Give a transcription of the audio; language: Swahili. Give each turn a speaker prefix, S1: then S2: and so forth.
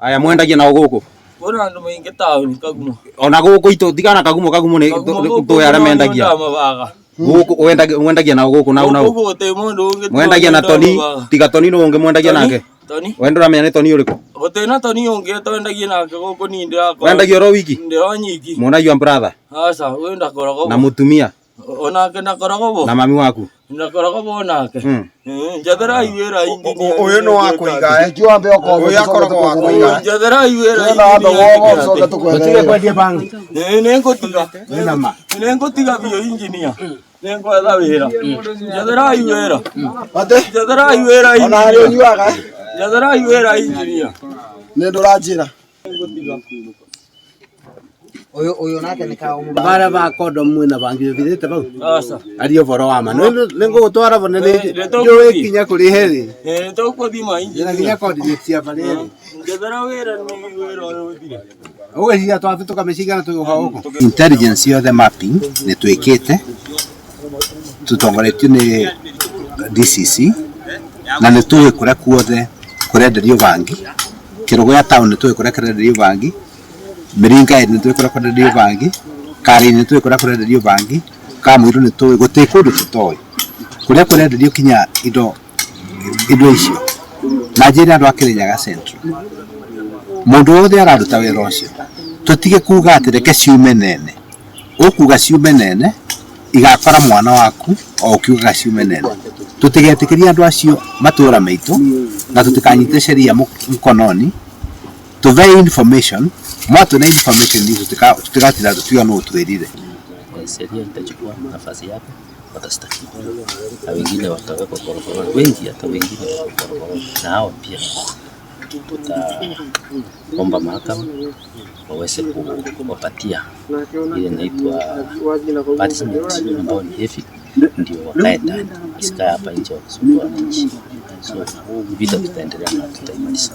S1: Aya mwendagia na guku.
S2: Bona andu maingi tauni Kagumo.
S1: Ona guku itu tigana Kagumo ni tu ya mendagia. Guku wendagia na guku na una.
S2: Guku te mundu ungi.
S1: Mwendagia na Toni, tiga Toni no ungi mwendagia nake.
S2: Toni.
S1: Wendora menya ni Toni uriku.
S2: Gote na Toni ungi twendagia nake guku ni ndira.
S1: Wendagia ro wiki.
S2: Ndira nyiki.
S1: Mwana yu brother.
S2: Asa wenda korogo.
S1: Na mutumia.
S2: Ona kenda korogo bo.
S1: Na mami waku.
S2: Ndakorogo bo nake. Njethera iwira injinia.
S3: Uyu no wakuiga
S4: Ikiwambe oko.
S3: Uyu akorogo wakuiga.
S2: Njethera iwira
S4: injinia.
S1: Utige kwendia bangi.
S2: Nengutiga.
S1: Nena.
S2: Nengutiga bio injinia. Nengwetha wira. Njethera iwira.
S4: Ate.
S2: Njethera iwira injinia.
S4: Ona hari unyuaga.
S2: Njethera iwira injinia.
S4: Nindurajira.
S5: Uyu nake bara ba kodom mwina bangi bithite bau
S2: Asa
S5: ario boro wa ma ningo gutwara bone njo kinya kuri heri
S2: tukuthima
S5: injina kinya coordinate bari
S2: njethera wira ni wira uyu thire
S5: uwe hiya twafi tukameshigana tuyoha huko intelligence yo the mapping ni twikite tutongoretio ni DCC na ni tuwe kura kuothe kurenderio bangi kirogo ya town ni tuwe kura kurenderio bangi Miringa ni tuwe kura kurenderio bangi kari ni tuwe kura kurenderio bangi Kamwiru ni tuwe gote kundu tutoy kuria kurenderio kinya indo icio na njira andu akirinyaga central mundu wothe araruta wira ucio tutige kuga ati reke ciume nene ukuga ciume nene igakora mwana waku o ukiuga ciume nene tutigetikiria andu acio matura meitu na tutikanyite sheria mkononi tuve information mwatu na information hizo tutikatira tukiwa no tuerire
S6: sheria itachukua nafasi yake watastakiwa na wengine watawekwa korokoro wengi hata wengine korokoro na hao pia tutaomba mahakama waweze kuwapatia ile inaitwa punishment ambayo ni heavy ndio wakae ndani isikae hapa nje wakisumbua wananchi so vita tutaendelea na tutaimaliza.